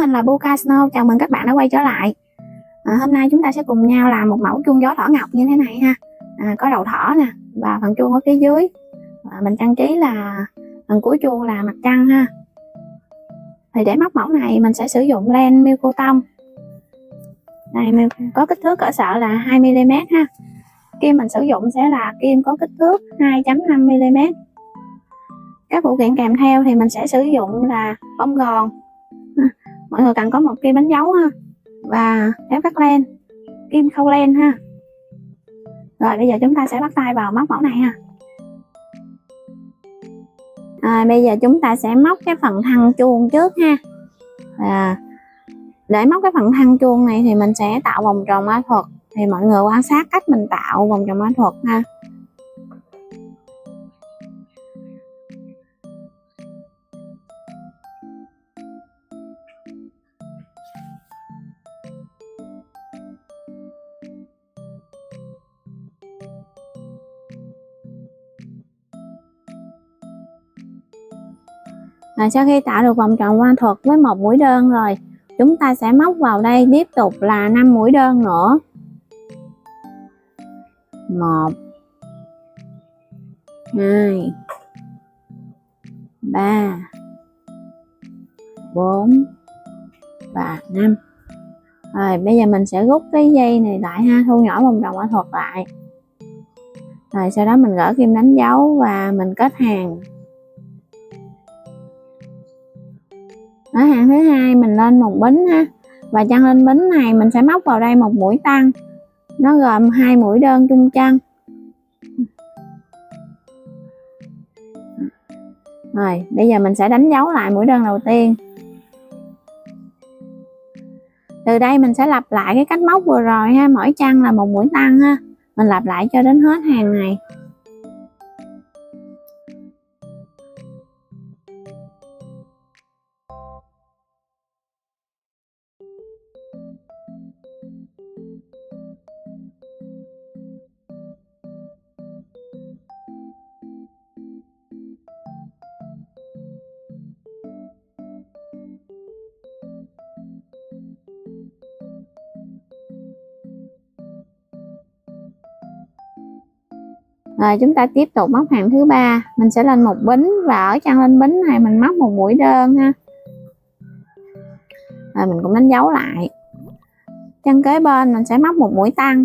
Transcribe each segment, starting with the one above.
mình là Buka Snow, chào mừng các bạn đã quay trở lại. Hôm nay chúng ta sẽ cùng nhau làm một mẫu chuông gió thỏ ngọc như thế này ha. Có đầu thỏ nè và phần chuông ở phía dưới. Mình trang trí là phần cuối chuông là mặt trăng ha. Thì để móc mẫu này mình sẽ sử dụng len miêu cô tông. Này có kích thước cỡ sợi là 2mm ha. Kim mình sử dụng sẽ là kim có kích thước 2.5mm. Các phụ kiện kèm theo thì mình sẽ sử dụng là bông gòn. Mọi người cần có một kim đánh dấu ha, và thép cắt len, kim khâu len ha. Rồi bây giờ chúng ta sẽ bắt tay vào móc mẫu này ha. Bây giờ chúng ta sẽ móc cái phần thân chuông trước ha. Để móc cái phần thân chuông này thì mình sẽ tạo vòng tròn mã thuật. Thì mọi người quan sát cách mình tạo vòng tròn mã thuật ha. Sau khi tạo được vòng tròn mã thuật với một mũi đơn rồi, chúng ta sẽ móc vào đây tiếp tục là 5 mũi đơn nữa. 1 2 3 4 và 5. Rồi bây giờ mình sẽ rút cái dây này lại ha, thu nhỏ vòng tròn mã thuật lại. Rồi sau đó mình gỡ kim đánh dấu và mình kết hàng. Ở hàng thứ hai mình lên một bính ha, và chân lên bính này mình sẽ móc vào đây một mũi tăng, nó gồm 2 mũi đơn chung chân. Rồi bây giờ mình sẽ đánh dấu lại mũi đơn đầu tiên. Từ đây mình sẽ lặp lại cái cách móc vừa rồi ha, mỗi chân là một mũi tăng ha, mình lặp lại cho đến hết hàng này. Rồi chúng ta tiếp tục móc hàng thứ ba, mình sẽ lên một bính và ở chân lên bính này mình móc một mũi đơn ha. Rồi mình cũng đánh dấu lại. Chân kế bên mình sẽ móc một mũi tăng.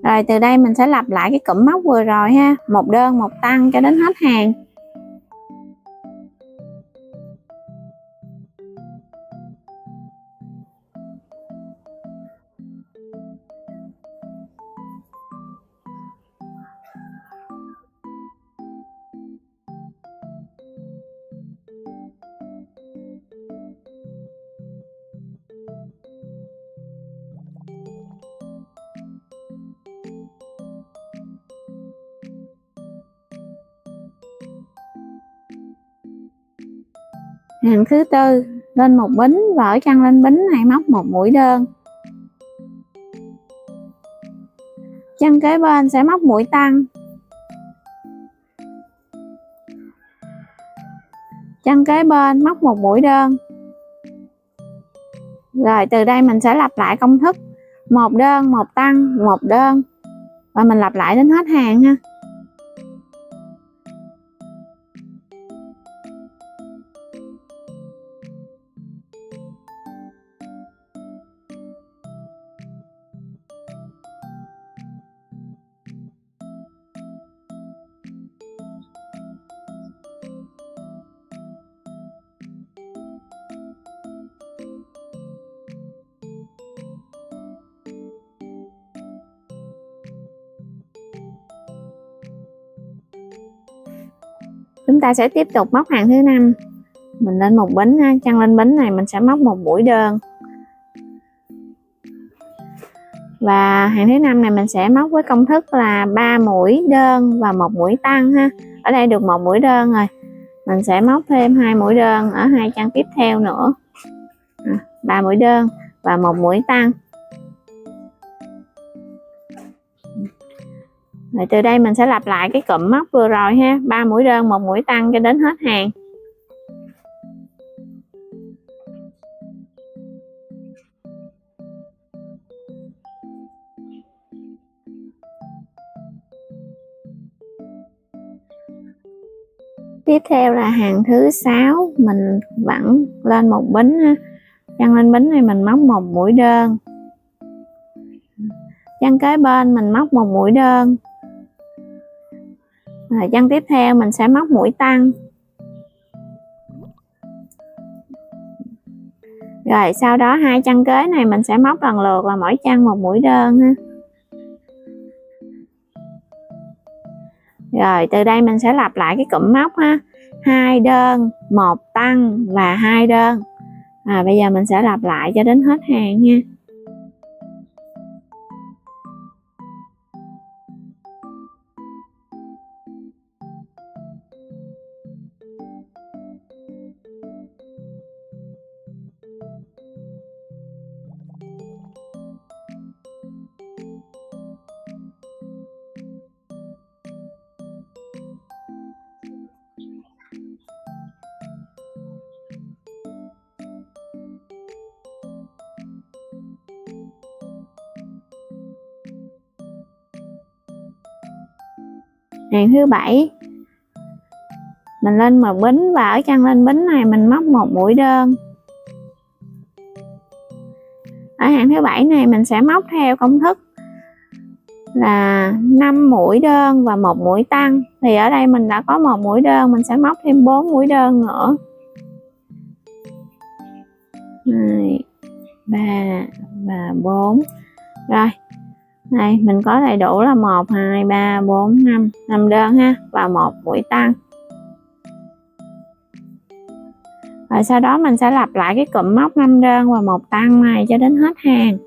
Rồi từ đây mình sẽ lặp lại cái cụm móc vừa rồi ha, một đơn một tăng cho đến hết hàng. Hàng thứ tư lên một bính và ở chân lên bính này móc một mũi đơn. Chân kế bên sẽ móc mũi tăng. Chân kế bên móc một mũi đơn. Rồi từ đây mình sẽ lặp lại công thức một đơn, một tăng, một đơn, và mình lặp lại đến hết hàng ha. Chúng ta sẽ tiếp tục móc hàng thứ 5. Mình lên một bính ha, chân lên bính này mình sẽ móc một mũi đơn. Và hàng thứ 5 này mình sẽ móc với công thức là 3 mũi đơn và một mũi tăng ha. Ở đây được một mũi đơn rồi. Mình sẽ móc thêm 2 mũi đơn ở hai chân tiếp theo nữa. 3 mũi đơn và một mũi tăng. Rồi từ đây mình sẽ lặp lại cái cụm móc vừa rồi ha, 3 mũi đơn, một mũi tăng cho đến hết hàng. Tiếp theo là hàng thứ 6, mình vẫn lên một bính ha. Chân lên bính này mình móc một mũi đơn, chân kế bên mình móc một mũi đơn, rồi chân tiếp theo mình sẽ móc mũi tăng, rồi sau đó hai chân kế này mình sẽ móc lần lượt là mỗi chân một mũi đơn ha. Rồi từ đây mình sẽ lặp lại cái cụm móc ha, 2 đơn, 1 tăng và 2 đơn. Bây giờ mình sẽ lặp lại cho đến hết hàng nha. Hàng thứ 7, mình lên một bính và ở chân lên bính này mình móc một mũi đơn. Ở hàng thứ 7 này mình sẽ móc theo công thức là 5 mũi đơn và một mũi tăng. Thì ở đây mình đã có một mũi đơn, mình sẽ móc thêm 4 mũi đơn nữa. 2, 3 và 4. Rồi. Này mình có đầy đủ là 1 2 3 4 5 đơn ha, và một mũi tăng. Rồi sau đó mình sẽ lặp lại cái cụm móc 5 đơn và một tăng này cho đến hết hàng.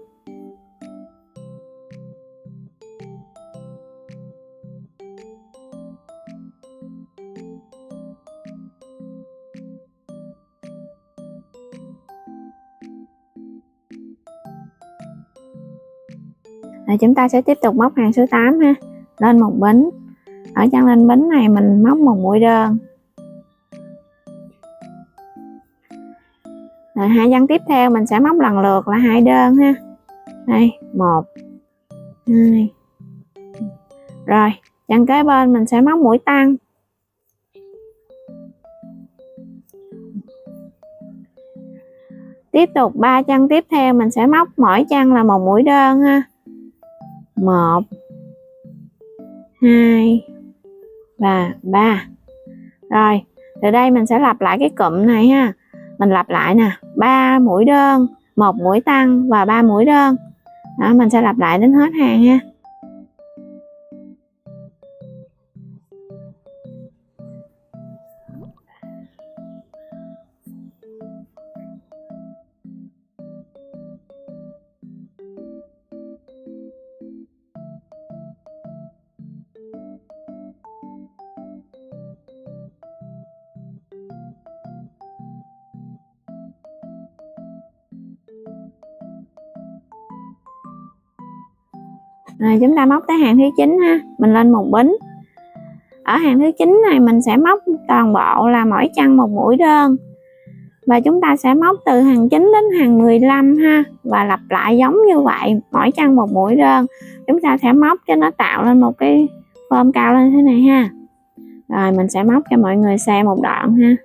Rồi chúng ta sẽ tiếp tục móc hàng số 8 ha. Lên một bính. Ở chân lên bính này mình móc một mũi đơn. Rồi hai chân tiếp theo mình sẽ móc lần lượt là 2 đơn ha. Đây, 1 2. Rồi, chân kế bên mình sẽ móc mũi tăng. Tiếp tục 3 chân tiếp theo mình sẽ móc mỗi chân là một mũi đơn ha. 1 2 và 3. Rồi, từ đây mình sẽ lặp lại cái cụm này ha. Mình lặp lại nè, 3 mũi đơn, một mũi tăng và 3 mũi đơn. Đó, mình sẽ lặp lại đến hết hàng ha. Rồi chúng ta móc tới hàng thứ 9 ha, mình lên một bính. Ở hàng thứ 9 này mình sẽ móc toàn bộ là mỗi chân một mũi đơn. Và chúng ta sẽ móc từ hàng 9 đến hàng 15 ha, và lặp lại giống như vậy, mỗi chân một mũi đơn. Chúng ta sẽ móc cho nó tạo lên một cái form cao lên thế này ha. Rồi mình sẽ móc cho mọi người xem một đoạn ha.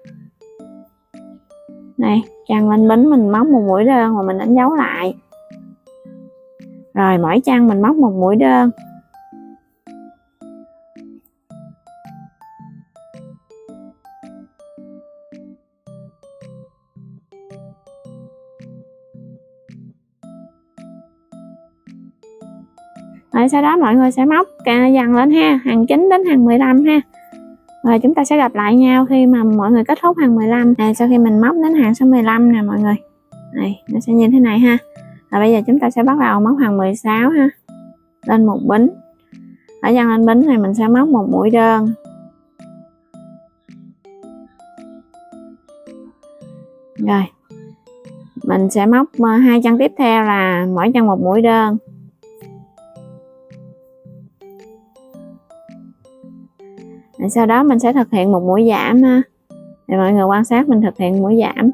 Này, chân lên bính mình móc một mũi đơn và mình đánh dấu lại. Rồi mỗi chân mình móc một mũi đơn. Rồi sau đó mọi người sẽ móc dần lên ha, hàng 9 đến hàng 15 ha. Rồi chúng ta sẽ gặp lại nhau khi mà mọi người kết thúc hàng 15. Sau khi mình móc đến hàng số 15 nè mọi người. Này, nó sẽ như thế này ha. Rồi bây giờ chúng ta sẽ bắt đầu móc hàng 16 ha. Lên một bính. Ở chân lên bính này mình sẽ móc một mũi đơn. Rồi. Mình sẽ móc hai chân tiếp theo là mỗi chân một mũi đơn. Rồi sau đó mình sẽ thực hiện một mũi giảm ha. Thì mọi người quan sát mình thực hiện mũi giảm.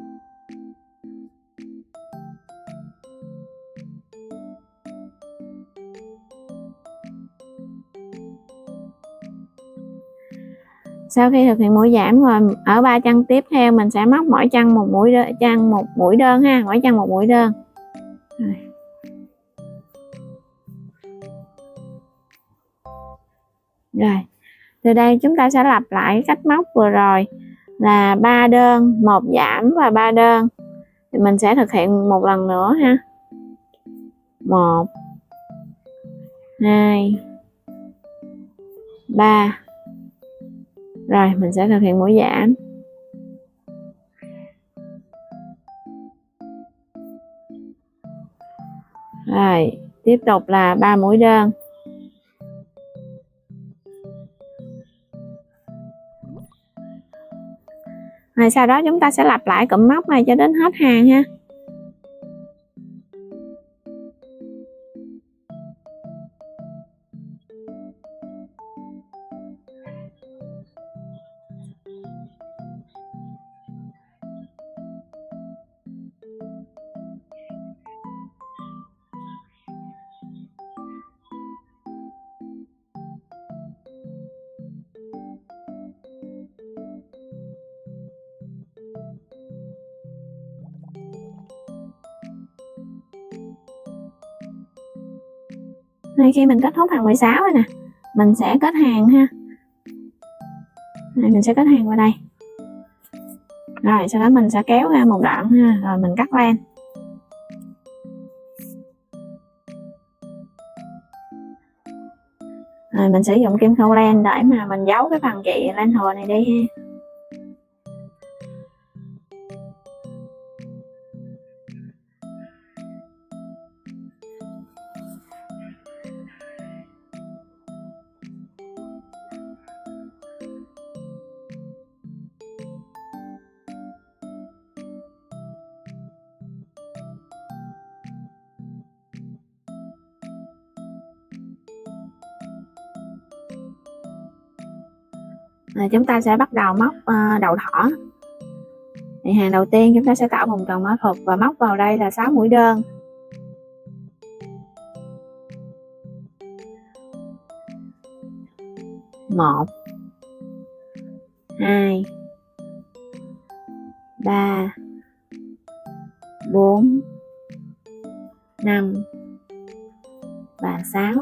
Sau khi thực hiện mũi giảm rồi, ở 3 chân tiếp theo mình sẽ móc mỗi chân một mũi đơn ha, mỗi chân một mũi đơn. Rồi, từ đây chúng ta sẽ lặp lại cách móc vừa rồi là 3 đơn, 1 giảm và 3 đơn. Thì mình sẽ thực hiện một lần nữa ha. 1 2 3. Rồi, mình sẽ thực hiện mũi giảm. Rồi, tiếp tục là 3 mũi đơn. Rồi sau đó chúng ta sẽ lặp lại cụm móc này cho đến hết hàng ha. Ngay khi mình kết thúc hàng 16 rồi nè, mình sẽ kết hàng ha. Này, mình sẽ kết hàng vào đây. Rồi sau đó mình sẽ kéo ra một đoạn ha, rồi mình cắt len. Rồi mình sử dụng kim khâu len để mà mình giấu cái phần chị len thừa này đi ha. Rồi chúng ta sẽ bắt đầu móc đầu thỏ. Thì hàng đầu tiên chúng ta sẽ tạo vòng tròn mã thuật và móc vào đây là 6 mũi đơn. Một, 2, 3, 4, 5 và 6.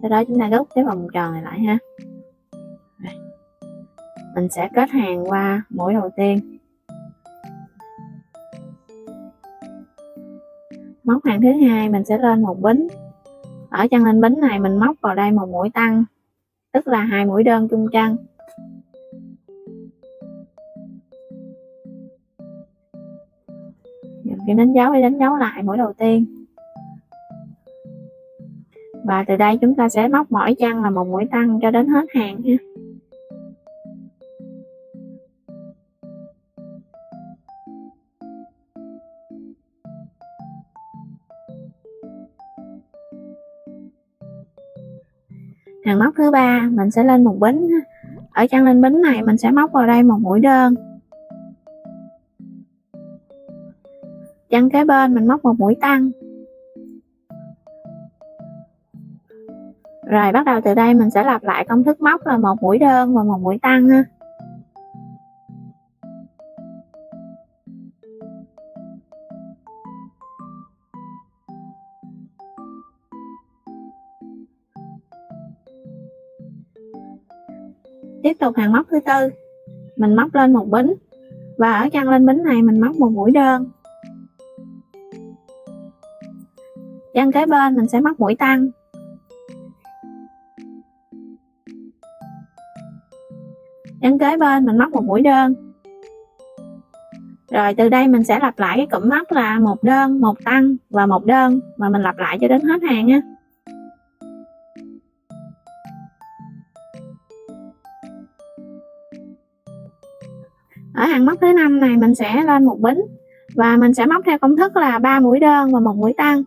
Sau đó chúng ta rút cái vòng tròn này lại ha. Mình sẽ kết hàng qua mũi đầu tiên. Móc hàng thứ hai mình sẽ lên một bính. Ở chân lên bính này mình móc vào đây một mũi tăng, tức là 2 mũi đơn chung chân. Dùng kim đánh dấu để đánh dấu lại mũi đầu tiên. Và từ đây chúng ta sẽ móc mỗi chân là một mũi tăng cho đến hết hàng ha. Hàng móc thứ ba mình sẽ lên một bính. Ở chân lên bính này mình sẽ móc vào đây một mũi đơn. Chân kế bên mình móc một mũi tăng. Rồi bắt đầu từ đây mình sẽ lặp lại công thức móc là một mũi đơn và một mũi tăng ha. Tiếp tục hàng móc thứ tư, mình móc lên một bính và ở chân lên bính này mình móc một mũi đơn. Chân kế bên mình sẽ móc mũi tăng. Chân kế bên mình móc một mũi đơn. Rồi từ đây mình sẽ lặp lại cái cụm móc là một đơn, một tăng và một đơn, và mình lặp lại cho đến hết hàng nha. Ở hàng móc thứ 5 này mình sẽ lên một bính và mình sẽ móc theo công thức là 3 mũi đơn và một mũi tăng.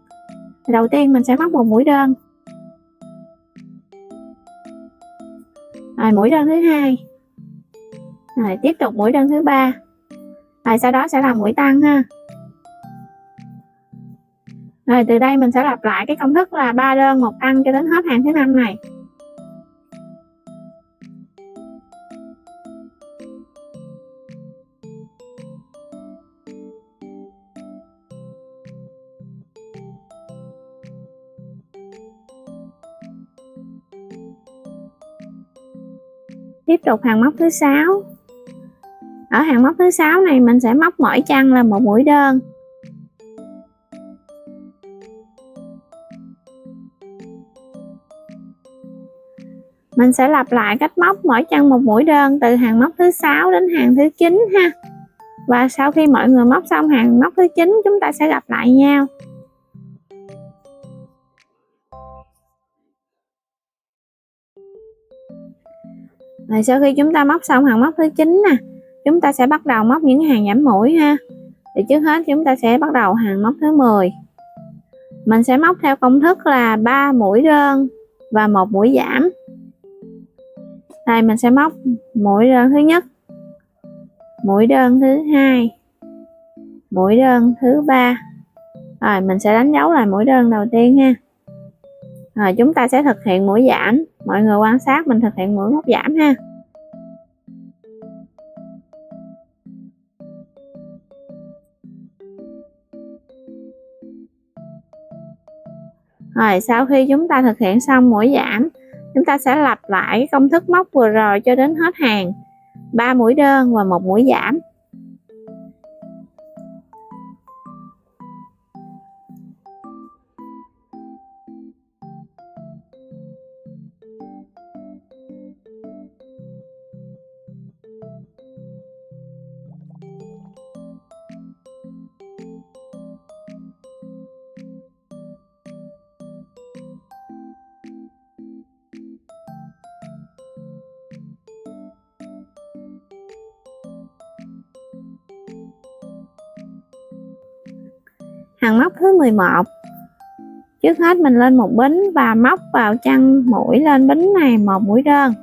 Đầu tiên mình sẽ móc một mũi đơn. Rồi mũi đơn thứ hai. Rồi tiếp tục mũi đơn thứ ba. Rồi sau đó sẽ là mũi tăng ha. Rồi từ đây mình sẽ lặp lại cái công thức là 3 đơn một tăng cho đến hết hàng thứ 5 này. Tiếp tục hàng móc thứ 6. Ở hàng móc thứ 6 này mình sẽ móc mỗi chân là một mũi đơn. Mình sẽ lặp lại cách móc mỗi chân một mũi đơn từ hàng móc thứ 6 đến hàng thứ 9 ha. Và sau khi mọi người móc xong hàng móc thứ 9, chúng ta sẽ gặp lại nhau. Rồi sau khi chúng ta móc xong hàng móc thứ 9 nè, chúng ta sẽ bắt đầu móc những hàng giảm mũi ha. Thì trước hết chúng ta sẽ bắt đầu hàng móc thứ 10. Mình sẽ móc theo công thức là 3 mũi đơn và 1 mũi giảm. Đây mình sẽ móc mũi đơn thứ nhất, mũi đơn thứ hai, mũi đơn thứ ba. Rồi mình sẽ đánh dấu lại mũi đơn đầu tiên ha. Rồi chúng ta sẽ thực hiện mũi giảm. Mọi người quan sát mình thực hiện mũi móc giảm ha. Rồi sau khi chúng ta thực hiện xong mũi giảm, chúng ta sẽ lặp lại công thức móc vừa rồi cho đến hết hàng. 3 mũi đơn và 1 mũi giảm. Hàng móc thứ 11. Trước hết mình lên một bính và móc vào chân mũi lên bính này 1 mũi đơn.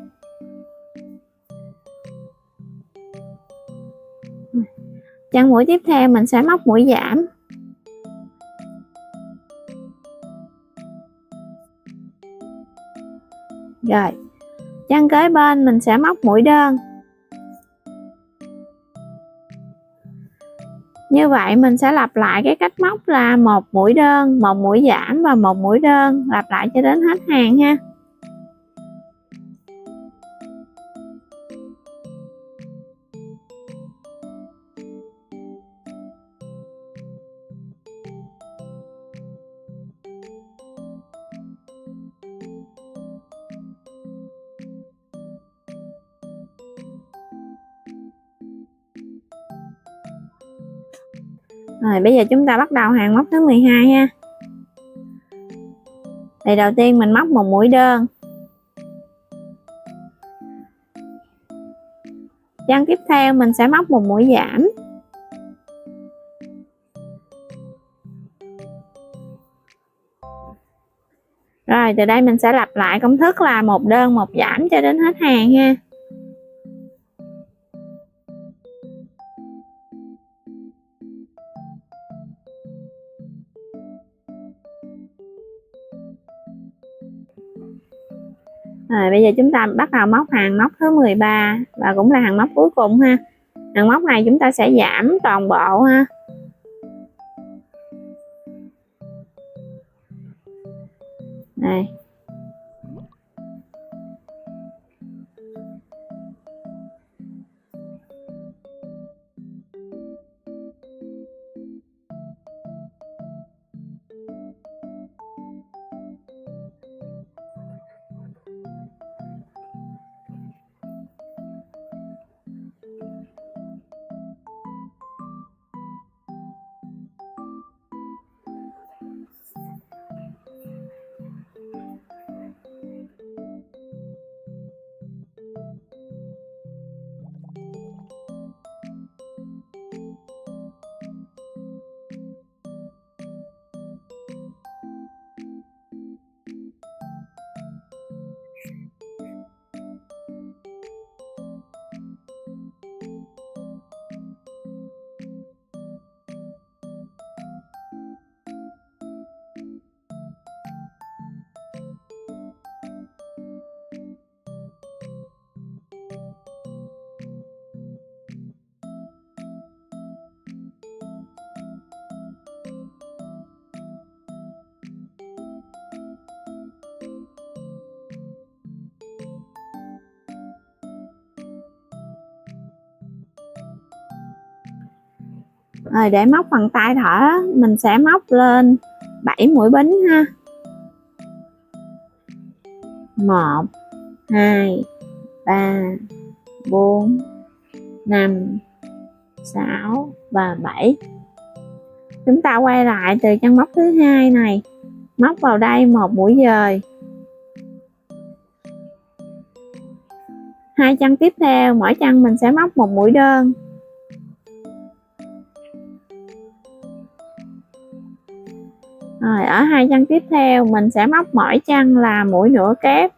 Chân mũi tiếp theo mình sẽ móc mũi giảm. Rồi, chân kế bên mình sẽ móc mũi đơn. Như vậy mình sẽ lặp lại cái cách móc là 1 mũi đơn, 1 mũi giảm và 1 mũi đơn, lặp lại cho đến hết hàng ha. Rồi bây giờ chúng ta bắt đầu hàng móc thứ 12 ha. Thì đầu tiên mình móc một mũi đơn. Chân tiếp theo mình sẽ móc một mũi giảm. Rồi từ đây mình sẽ lặp lại công thức là 1 đơn 1 giảm cho đến hết hàng ha. Rồi bây giờ chúng ta bắt đầu móc hàng móc thứ 13 và cũng là hàng móc cuối cùng ha. Hàng móc này chúng ta sẽ giảm toàn bộ ha. Đây. Rồi để móc phần tay thỏ mình sẽ móc lên 7 mũi bính ha. 1 2 3 4 5 6 và 7. Chúng ta quay lại từ chân móc thứ hai này, móc vào đây một mũi dời. 2 chân tiếp theo mỗi chân mình sẽ móc một mũi đơn. Rồi ở 2 chân tiếp theo mình sẽ móc mỗi chân là mũi nửa kép.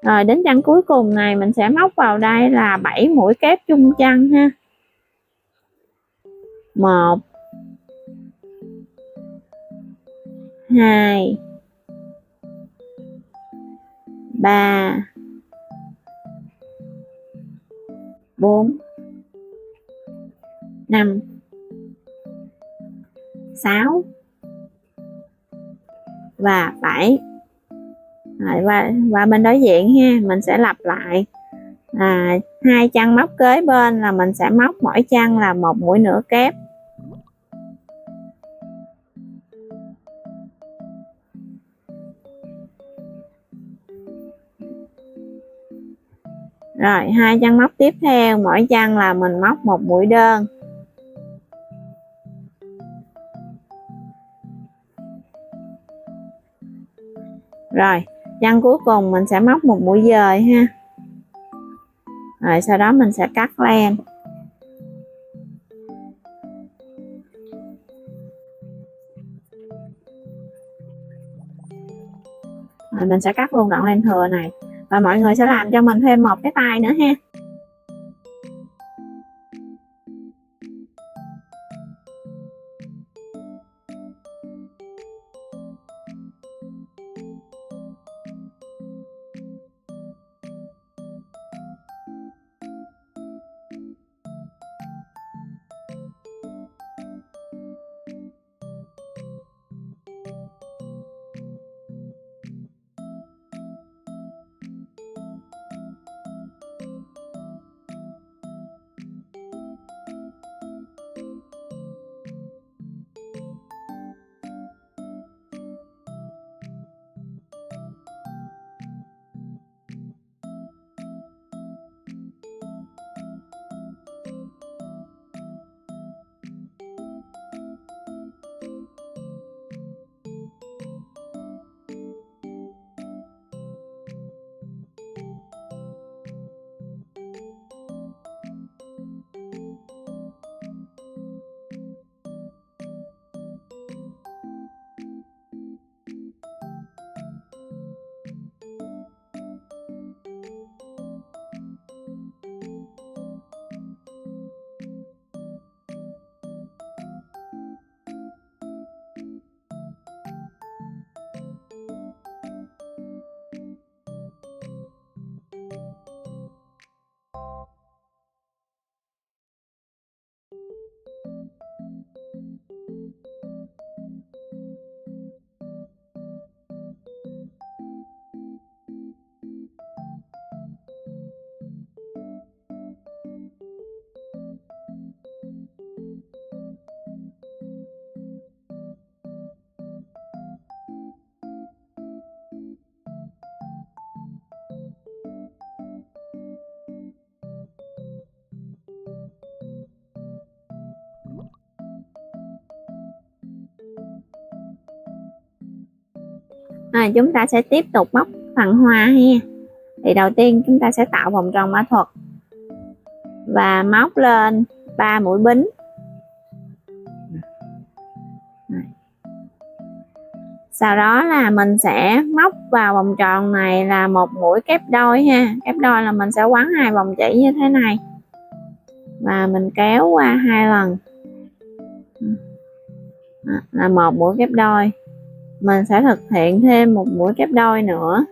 Rồi đến chân cuối cùng này mình sẽ móc vào đây là 7 mũi kép chung chân ha. 1 2 3 4 5 6 và 7. Rồi, và bên đối diện ha, mình sẽ lặp lại 2 chân móc kế bên là mình sẽ móc mỗi chân là một mũi nửa kép. Rồi 2 chân móc tiếp theo mỗi chân là mình móc một mũi đơn. Rồi chân cuối cùng mình sẽ móc một mũi dời ha. Rồi sau đó mình sẽ cắt len. Rồi mình sẽ cắt luôn đoạn len thừa này. Và mọi người sẽ làm cho mình thêm một cái tay nữa ha. Chúng ta sẽ tiếp tục móc phần hoa ha. Thì đầu tiên chúng ta sẽ tạo vòng tròn mã thuật và móc lên 3 mũi bính. Sau đó là mình sẽ móc vào vòng tròn này là một mũi kép đôi ha. Kép đôi là mình sẽ quấn 2 vòng chỉ như thế này và mình kéo qua 2 lần là một mũi kép đôi. Mình sẽ thực hiện thêm một mũi kép đôi nữa.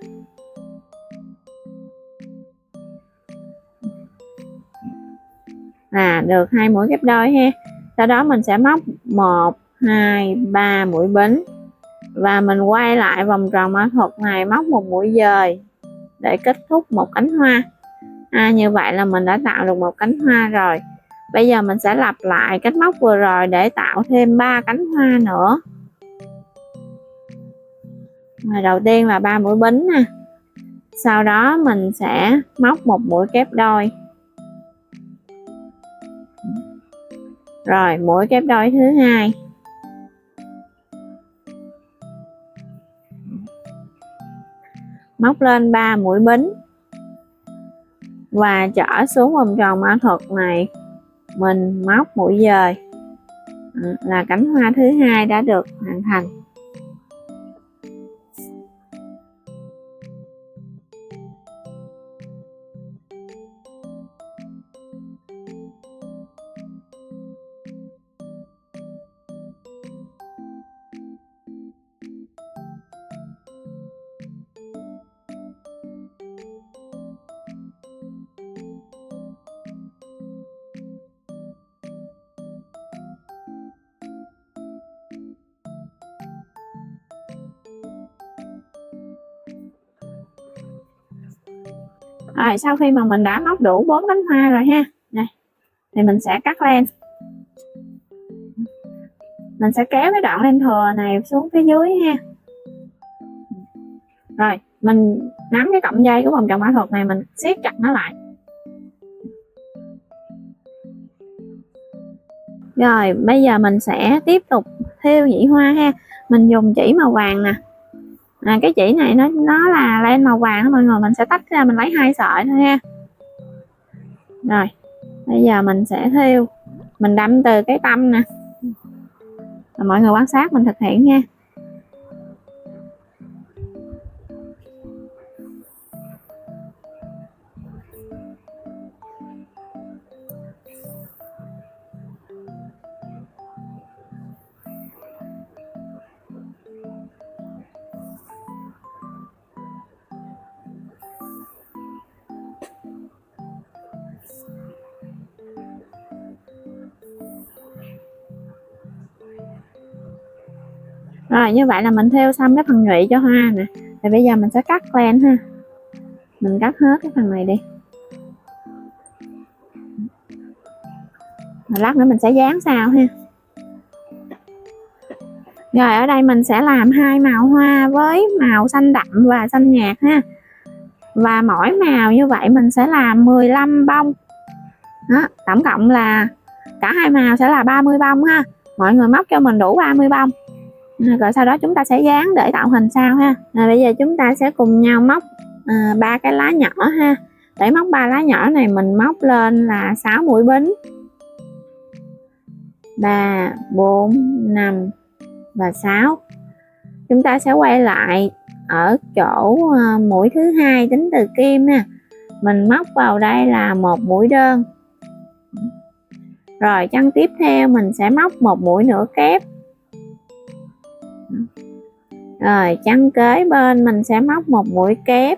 Được 2 mũi kép đôi ha. Sau đó mình sẽ móc 1 2 3 mũi bính và mình quay lại vòng tròn mã thuật này, móc một mũi dời để kết thúc một cánh hoa. Như vậy là mình đã tạo được một cánh hoa rồi. Bây giờ mình sẽ lặp lại cách móc vừa rồi để tạo thêm 3 cánh hoa nữa. Đầu tiên là 3 mũi bính nè. Sau đó mình sẽ móc một mũi kép đôi. Rồi mũi kép đôi thứ hai. Móc lên 3 mũi bính và trở xuống vòng tròn mã thuật này, mình móc mũi dời. Là cánh hoa thứ hai đã được hoàn thành. Rồi sau khi mà mình đã móc đủ 4 cánh hoa rồi ha, này thì mình sẽ cắt len. Mình sẽ kéo cái đoạn len thừa này xuống phía dưới ha. Rồi mình nắm cái cọng dây của vòng tròn mã thuật này, mình siết chặt nó lại. Rồi bây giờ mình sẽ tiếp tục thêu nhị hoa ha. Mình dùng chỉ màu vàng nè. Cái chỉ này nó là len màu vàng đó mọi người, mình sẽ tách ra, mình lấy 2 sợi thôi ha. Rồi bây giờ mình sẽ thêu, mình đâm từ cái tâm nè. Rồi, mọi người quan sát mình thực hiện nha. Rồi như vậy là mình thêu xong cái phần nhụy cho hoa nè. Thì bây giờ mình sẽ cắt len ha. Mình cắt hết cái phần này đi. Rồi lát nữa mình sẽ dán sao ha. Rồi ở đây mình sẽ làm 2 màu hoa với màu xanh đậm và xanh nhạt ha. Và mỗi màu như vậy mình sẽ làm 15 bông. Đó, tổng cộng là cả 2 màu sẽ là 30 bông ha. Mọi người móc cho mình đủ 30 bông. Rồi sau đó chúng ta sẽ dán để tạo hình sao ha. Rồi bây giờ chúng ta sẽ cùng nhau móc 3 cái lá nhỏ ha. Để móc 3 lá nhỏ này mình móc lên là 6 mũi bính. 3, 4, 5 và 6. Chúng ta sẽ quay lại ở chỗ mũi thứ hai tính từ kim ha. Mình móc vào đây là một mũi đơn. Rồi chân tiếp theo mình sẽ móc một mũi nửa kép. Rồi chân kế bên mình sẽ móc một mũi kép.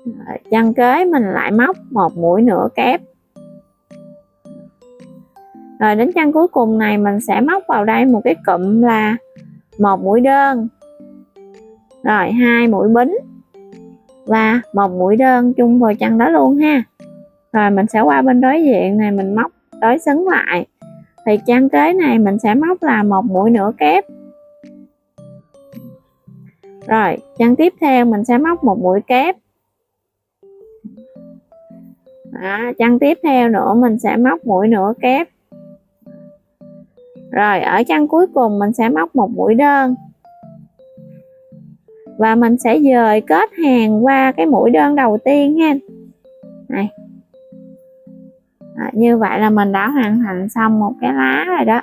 Rồi, chân kế mình lại móc một mũi nửa kép. Rồi đến chân cuối cùng này mình sẽ móc vào đây một cái cụm là một mũi đơn. Rồi 2 mũi bính và một mũi đơn chung vào chân đó luôn ha. Rồi mình sẽ qua bên đối diện này, mình móc đối xứng lại. Thì chân kế này mình sẽ móc là một mũi nửa kép. Rồi chân tiếp theo mình sẽ móc một mũi kép. Chân tiếp theo nữa mình sẽ móc mũi nửa kép. Rồi ở chân cuối cùng mình sẽ móc một mũi đơn. Và mình sẽ dời kết hàng qua cái mũi đơn đầu tiên ha. Này. Như vậy là mình đã hoàn thành xong một cái lá rồi đó.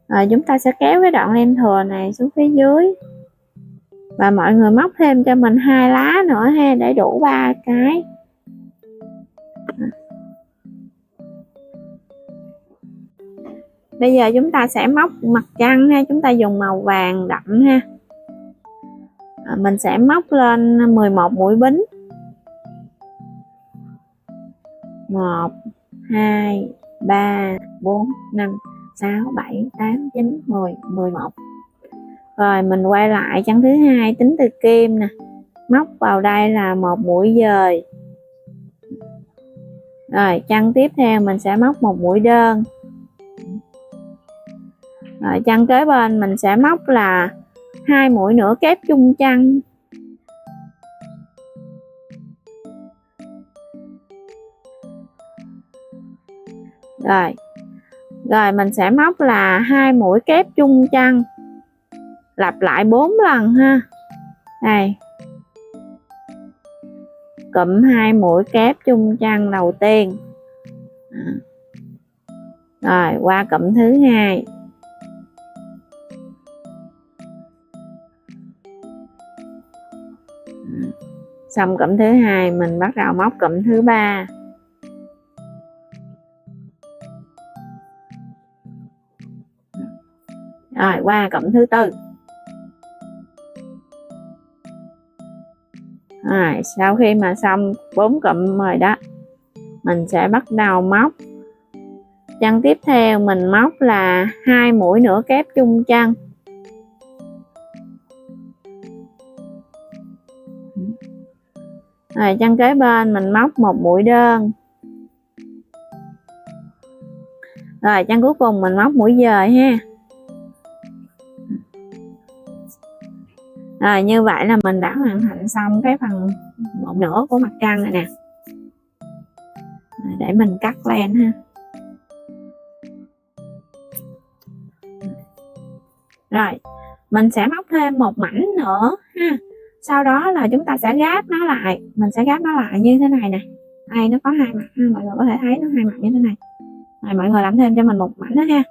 Rồi chúng ta sẽ kéo cái đoạn len thừa này xuống phía dưới. Và mọi người móc thêm cho mình 2 lá nữa ha, để đủ 3 cái. Bây giờ chúng ta sẽ móc mặt chân ha, chúng ta dùng màu vàng đậm ha. Mình sẽ móc lên 11 mũi bính. 1, 2, 3, 4, 5, 6, 7, 8, 9, 10, 11. Rồi mình quay lại chân thứ hai tính từ kim nè, móc vào đây là 1 mũi dời. Rồi chân tiếp theo mình sẽ móc 1 mũi đơn. Rồi chân kế bên mình sẽ móc là 2 mũi nữa kép chung chân. Rồi mình sẽ móc là 2 mũi kép chung chân, lặp lại 4 lần ha. Đây, cụm 2 mũi kép chung chân đầu tiên. Rồi qua cụm thứ hai. Xong cụm thứ hai mình bắt đầu móc cụm thứ ba. Rồi qua cụm thứ tư. Rồi sau khi mà xong 4 cụm rồi đó, mình sẽ bắt đầu móc chân tiếp theo. Mình móc là 2 mũi nữa kép chung chân. Rồi chân kế bên mình móc 1 mũi đơn. Rồi chân cuối cùng mình móc mũi dời ha. Rồi như vậy là mình đã hoàn thành xong cái phần 1/2 của mặt trăng này nè. Để mình cắt len ha. Rồi mình sẽ móc thêm một mảnh nữa ha. Sau đó là chúng ta sẽ gáp nó lại. Mình sẽ gáp nó lại như thế này nè. Đây nó có 2 mặt ha, mọi người có thể thấy nó 2 mặt như thế này. Rồi mọi người làm thêm cho mình một mảnh nữa ha.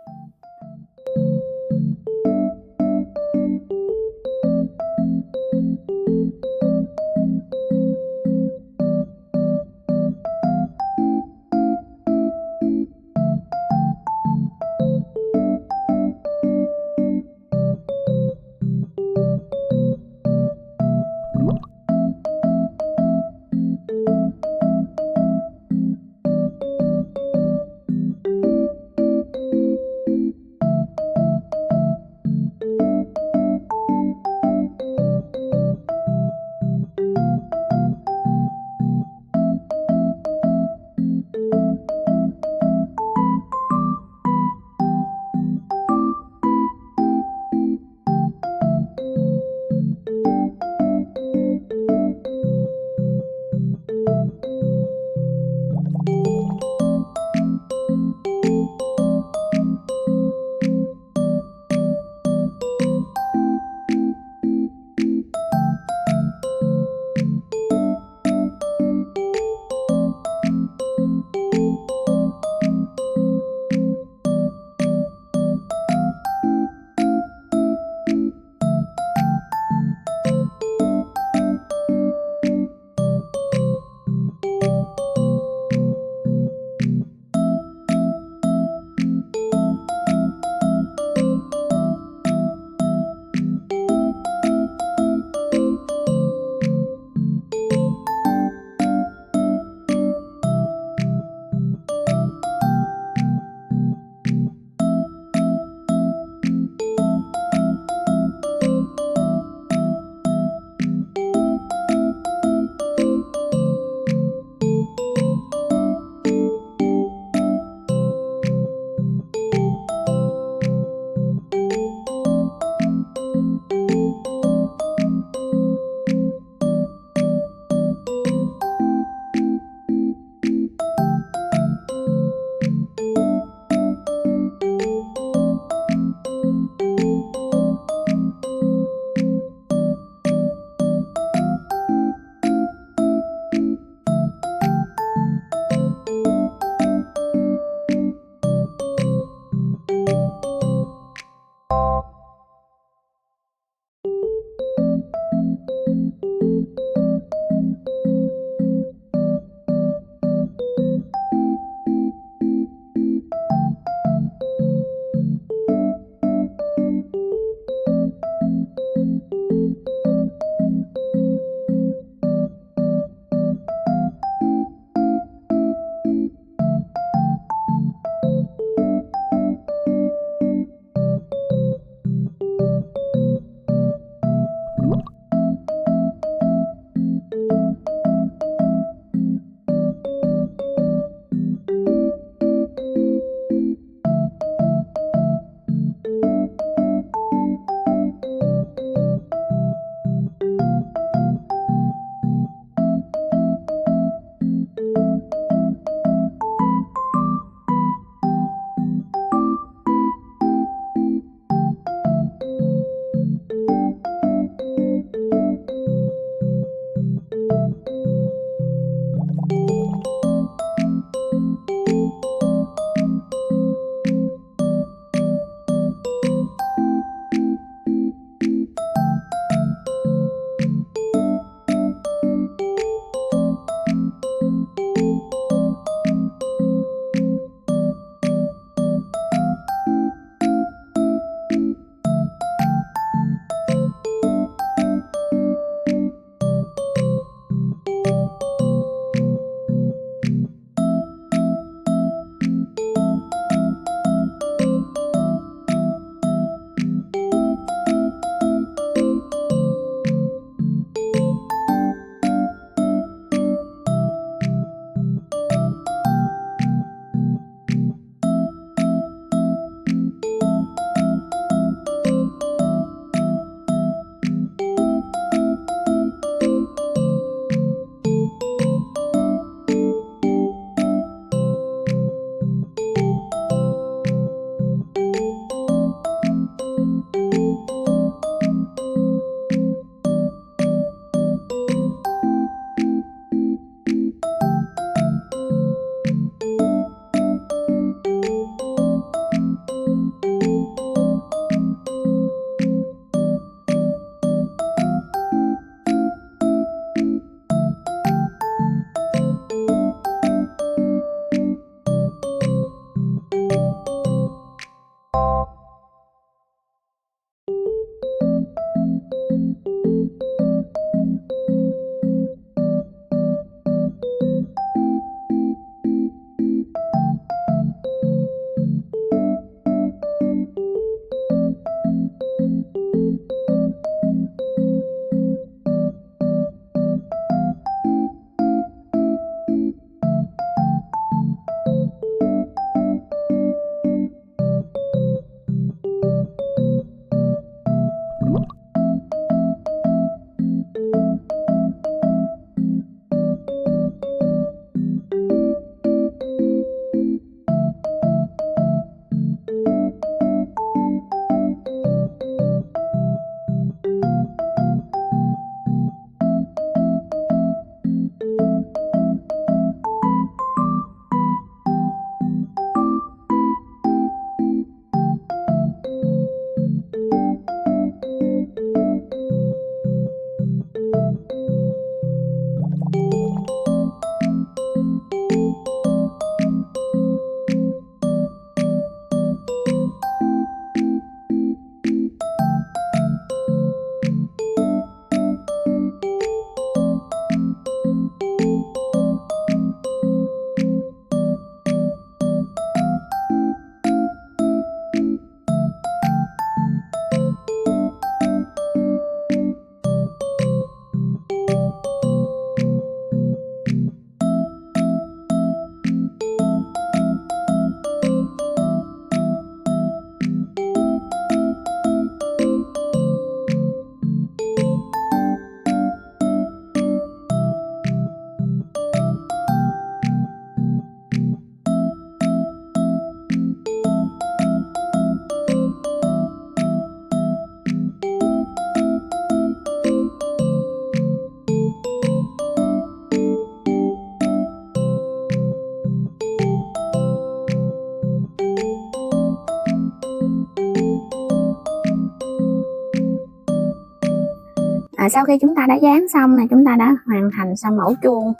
Sau khi chúng ta đã dán xong này, chúng ta đã hoàn thành xong mẫu chuông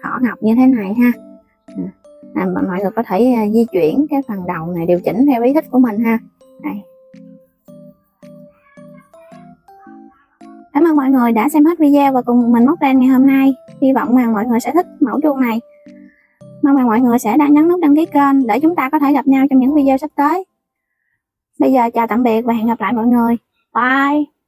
thỏ ngọc như thế này ha. Mọi người có thể di chuyển cái phần đầu này, điều chỉnh theo ý thích của mình ha. Đây. Cảm ơn mọi người đã xem hết video và cùng mình móc len ngày hôm nay. Hy vọng rằng mọi người sẽ thích mẫu chuông này. Mong rằng mọi người sẽ nhấn nút đăng ký kênh để chúng ta có thể gặp nhau trong những video sắp tới. Bây giờ chào tạm biệt và hẹn gặp lại mọi người. Bye.